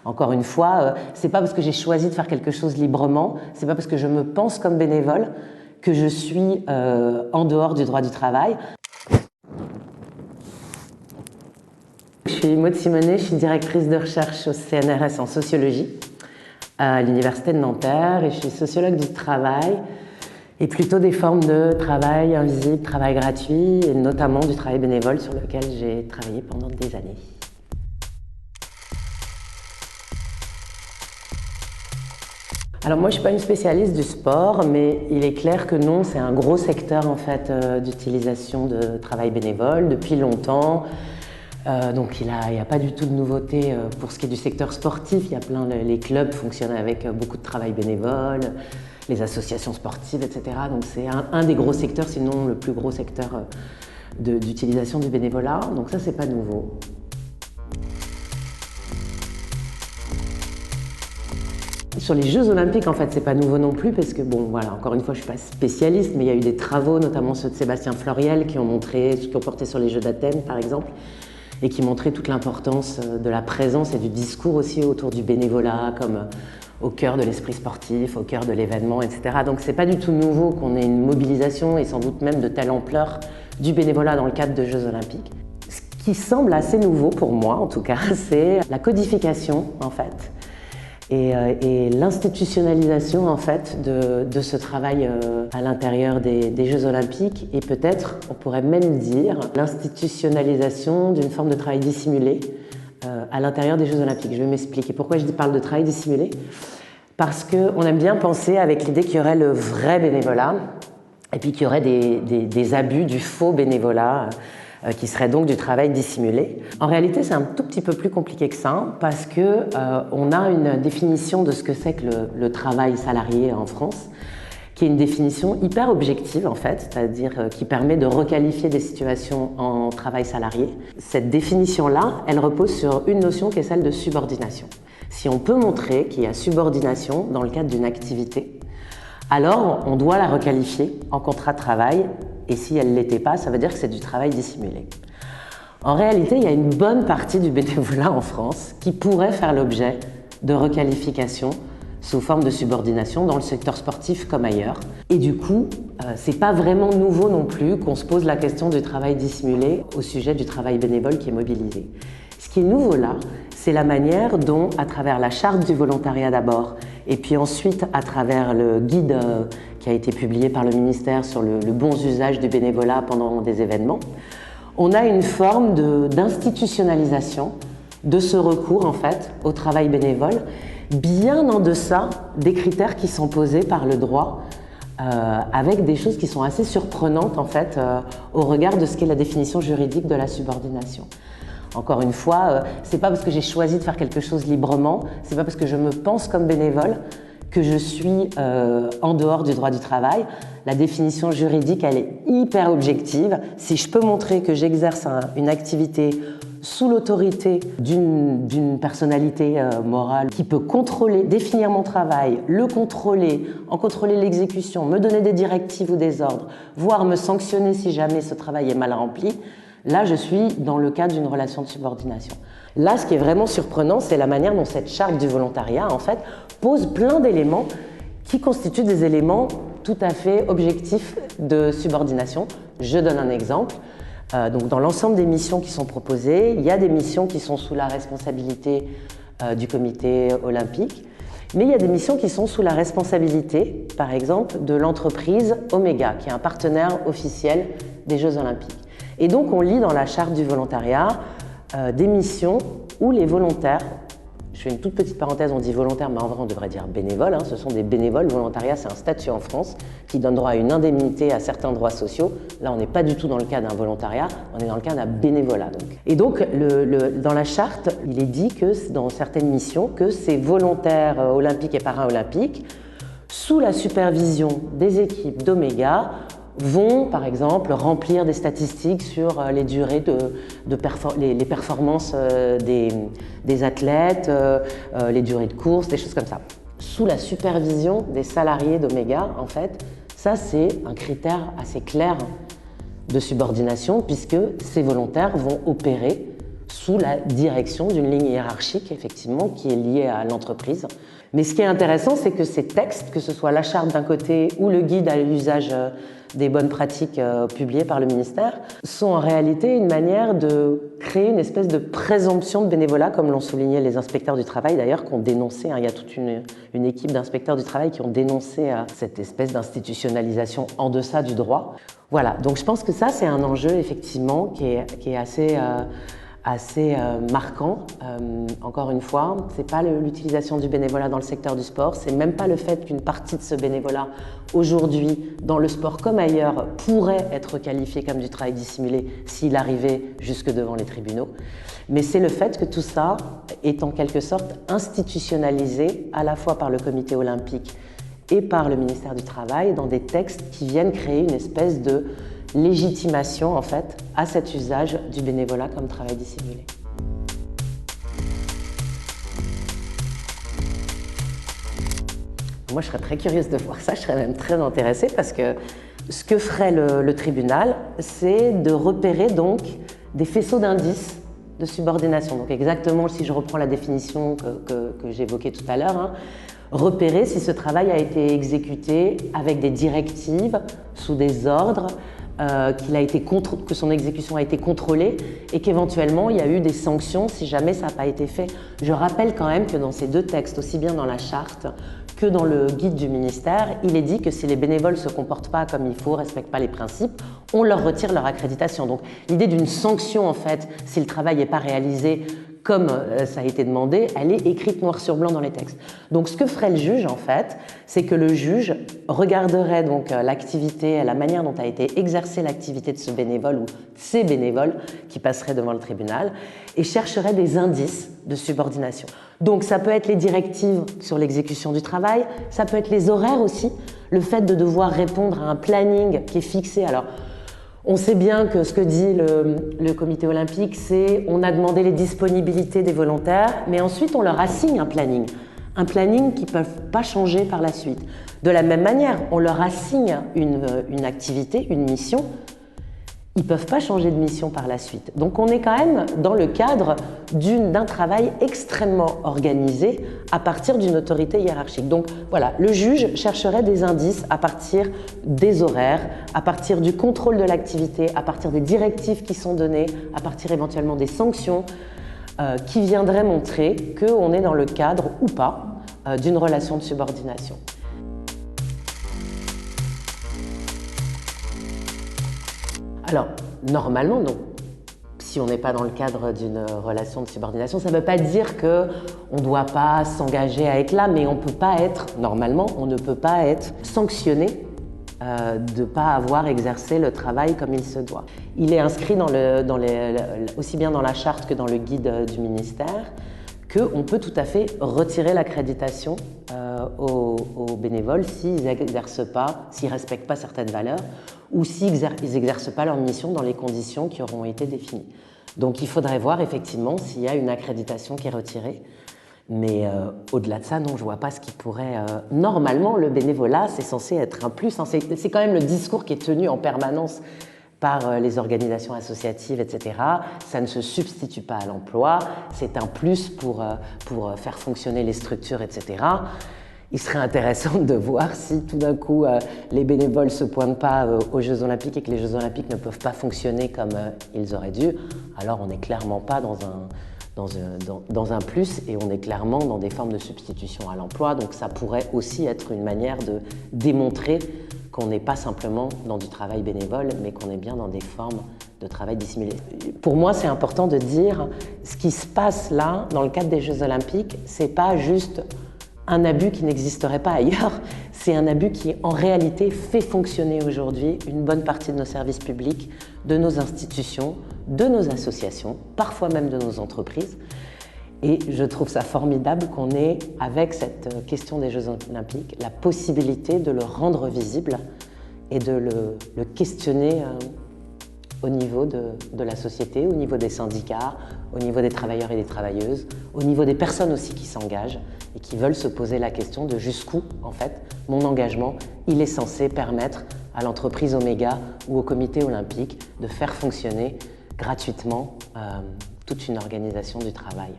Encore une fois, c'est pas parce que j'ai choisi de faire quelque chose librement, c'est pas parce que je me pense comme bénévole que je suis en dehors du droit du travail. Je suis Maud Simonet, je suis directrice de recherche au CNRS en sociologie à l'Université de Nanterre et je suis sociologue du travail et plutôt des formes de travail invisible, travail gratuit et notamment du travail bénévole sur lequel j'ai travaillé pendant des années. Alors moi je ne suis pas une spécialiste du sport, mais il est clair que non, c'est un gros secteur en fait d'utilisation de travail bénévole depuis longtemps. Donc il n'y a pas du tout de nouveauté pour ce qui est du secteur sportif. Il y a les clubs fonctionnent avec beaucoup de travail bénévole, les associations sportives, etc. Donc c'est un des gros secteurs, sinon le plus gros secteur d'utilisation du bénévolat. Donc ça, c'est pas nouveau. Sur les Jeux Olympiques, en fait, c'est pas nouveau non plus parce que, bon, voilà, encore une fois, je suis pas spécialiste, mais il y a eu des travaux, notamment ceux de Sébastien Floriel, qui ont porté sur les Jeux d'Athènes, par exemple, et qui montraient toute l'importance de la présence et du discours aussi autour du bénévolat, comme au cœur de l'esprit sportif, au cœur de l'événement, etc. Donc c'est pas du tout nouveau qu'on ait une mobilisation et sans doute même de telle ampleur du bénévolat dans le cadre de Jeux Olympiques. Ce qui semble assez nouveau pour moi, en tout cas, c'est la codification, en fait, et l'institutionnalisation en fait de ce travail à l'intérieur des Jeux Olympiques et peut-être, on pourrait même dire, l'institutionnalisation d'une forme de travail dissimulé à l'intérieur des Jeux Olympiques. Je vais m'expliquer. Pourquoi je parle de travail dissimulé? Parce qu'on aime bien penser avec l'idée qu'il y aurait le vrai bénévolat et puis qu'il y aurait des abus du faux bénévolat qui serait donc du travail dissimulé. En réalité, c'est un tout petit peu plus compliqué que ça parce que on a une définition de ce que c'est que le travail salarié en France, qui est une définition hyper objective en fait, c'est-à-dire qui permet de requalifier des situations en travail salarié. Cette définition-là, elle repose sur une notion qui est celle de subordination. Si on peut montrer qu'il y a subordination dans le cadre d'une activité, alors on doit la requalifier en contrat de travail. Et si elle ne l'était pas, ça veut dire que c'est du travail dissimulé. En réalité, il y a une bonne partie du bénévolat en France qui pourrait faire l'objet de requalification sous forme de subordination dans le secteur sportif comme ailleurs. Et du coup, c'est pas vraiment nouveau non plus qu'on se pose la question du travail dissimulé au sujet du travail bénévole qui est mobilisé. Ce qui est nouveau là, c'est la manière dont, à travers la charte du volontariat d'abord, et puis ensuite à travers le guide qui a été publié par le ministère sur le bon usage du bénévolat pendant des événements, on a une forme d'institutionnalisation de ce recours en fait au travail bénévole, bien en deçà des critères qui sont posés par le droit, avec des choses qui sont assez surprenantes en fait au regard de ce qu'est la définition juridique de la subordination. Encore une fois, c'est pas parce que j'ai choisi de faire quelque chose librement, c'est pas parce que je me pense comme bénévole que je suis en dehors du droit du travail. La définition juridique, elle est hyper objective. Si je peux montrer que j'exerce une activité sous l'autorité d'une personnalité morale qui peut contrôler, définir mon travail, le contrôler, en contrôler l'exécution, me donner des directives ou des ordres, voire me sanctionner si jamais ce travail est mal rempli, là, je suis dans le cadre d'une relation de subordination. Là, ce qui est vraiment surprenant, c'est la manière dont cette charte du volontariat, en fait, pose plein d'éléments qui constituent des éléments tout à fait objectifs de subordination. Je donne un exemple. Donc, dans l'ensemble des missions qui sont proposées, il y a des missions qui sont sous la responsabilité du comité olympique, mais il y a des missions qui sont sous la responsabilité, par exemple, de l'entreprise Omega, qui est un partenaire officiel des Jeux Olympiques. Et donc, on lit dans la charte du volontariat des missions où les volontaires, je fais une toute petite parenthèse, on dit volontaire, mais en vrai, on devrait dire bénévole, ce sont des bénévoles. Le volontariat, c'est un statut en France qui donne droit à une indemnité, à certains droits sociaux. Là, on n'est pas du tout dans le cas d'un volontariat, on est dans le cas d'un bénévolat. Et donc, dans la charte, il est dit que dans certaines missions, que ces volontaires olympiques et para-olympiques, sous la supervision des équipes d'Omega, vont, par exemple, remplir des statistiques sur les durées les performances des athlètes, les durées de course, des choses comme ça. Sous la supervision des salariés d'Omega, en fait, ça c'est un critère assez clair de subordination puisque ces volontaires vont opérer sous la direction d'une ligne hiérarchique, effectivement, qui est liée à l'entreprise. Mais ce qui est intéressant, c'est que ces textes, que ce soit la charte d'un côté ou le guide à l'usage des bonnes pratiques publiées par le ministère, sont en réalité une manière de créer une espèce de présomption de bénévolat, comme l'ont souligné les inspecteurs du travail d'ailleurs, qui ont dénoncé, il y a toute une équipe d'inspecteurs du travail qui ont dénoncé cette espèce d'institutionnalisation en deçà du droit. Voilà, donc je pense que ça c'est un enjeu effectivement qui est assez marquant. Encore une fois, c'est pas l'utilisation du bénévolat dans le secteur du sport, c'est même pas le fait qu'une partie de ce bénévolat aujourd'hui, dans le sport comme ailleurs, pourrait être qualifié comme du travail dissimulé s'il arrivait jusque devant les tribunaux. Mais c'est le fait que tout ça est en quelque sorte institutionnalisé à la fois par le comité olympique et par le ministère du Travail dans des textes qui viennent créer une espèce de légitimation en fait à cet usage du bénévolat comme travail dissimulé. Moi je serais très curieuse de voir ça, je serais même très intéressée parce que ce que ferait le tribunal, c'est de repérer donc des faisceaux d'indices de subordination. Donc exactement si je reprends la définition que j'évoquais tout à l'heure, repérer si ce travail a été exécuté avec des directives, sous des ordres, que son exécution a été contrôlée et qu'éventuellement il y a eu des sanctions si jamais ça n'a pas été fait. Je rappelle quand même que dans ces deux textes, aussi bien dans la charte que dans le guide du ministère, il est dit que si les bénévoles ne se comportent pas comme il faut, ne respectent pas les principes, on leur retire leur accréditation. Donc l'idée d'une sanction en fait, si le travail n'est pas réalisé comme ça a été demandé, elle est écrite noir sur blanc dans les textes. Donc ce que ferait le juge en fait, c'est que le juge regarderait donc l'activité, la manière dont a été exercée l'activité de ce bénévole ou ces bénévoles qui passeraient devant le tribunal et chercherait des indices de subordination. Donc ça peut être les directives sur l'exécution du travail, ça peut être les horaires aussi, le fait de devoir répondre à un planning qui est fixé. Alors, on sait bien que ce que dit le comité olympique, c'est on a demandé les disponibilités des volontaires, mais ensuite on leur assigne un planning qui ne peut pas changer par la suite. De la même manière, on leur assigne une activité, une mission, ils ne peuvent pas changer de mission par la suite. Donc on est quand même dans le cadre d'un travail extrêmement organisé à partir d'une autorité hiérarchique. Donc voilà, le juge chercherait des indices à partir des horaires, à partir du contrôle de l'activité, à partir des directives qui sont données, à partir éventuellement des sanctions qui viendraient montrer qu'on est dans le cadre ou pas d'une relation de subordination. Alors, normalement, donc, si on n'est pas dans le cadre d'une relation de subordination, ça ne veut pas dire qu'on ne doit pas s'engager à être là, mais on peut pas être, normalement, on ne peut pas être sanctionné de ne pas avoir exercé le travail comme il se doit. Il est inscrit aussi bien dans la charte que dans le guide du ministère qu'on peut tout à fait retirer l'accréditation aux bénévoles s'ils n'exercent pas, s'ils ne respectent pas certaines valeurs ou s'ils n'exercent pas leur mission dans les conditions qui auront été définies. Donc il faudrait voir effectivement s'il y a une accréditation qui est retirée. Mais au-delà de ça, non, je ne vois pas ce qui pourrait… Normalement, le bénévolat, c'est censé être un plus. Hein, c'est quand même le discours qui est tenu en permanence par les organisations associatives, etc. Ça ne se substitue pas à l'emploi, c'est un plus pour faire fonctionner les structures, etc. Il serait intéressant de voir si tout d'un coup les bénévoles ne se pointent pas aux Jeux Olympiques et que les Jeux Olympiques ne peuvent pas fonctionner comme ils auraient dû. Alors on n'est clairement pas dans un plus et on est clairement dans des formes de substitution à l'emploi. Donc ça pourrait aussi être une manière de démontrer qu'on n'est pas simplement dans du travail bénévole, mais qu'on est bien dans des formes de travail dissimulé. Pour moi, c'est important de dire ce qui se passe là, dans le cadre des Jeux Olympiques, c'est pas juste un abus qui n'existerait pas ailleurs, c'est un abus qui, en réalité, fait fonctionner aujourd'hui une bonne partie de nos services publics, de nos institutions, de nos associations, parfois même de nos entreprises. Et je trouve ça formidable qu'on ait, avec cette question des Jeux Olympiques, la possibilité de le rendre visible et de le questionner au niveau de la société, au niveau des syndicats, au niveau des travailleurs et des travailleuses, au niveau des personnes aussi qui s'engagent et qui veulent se poser la question de jusqu'où, en fait, mon engagement, il est censé permettre à l'entreprise Omega ou au comité olympique de faire fonctionner gratuitement toute une organisation du travail.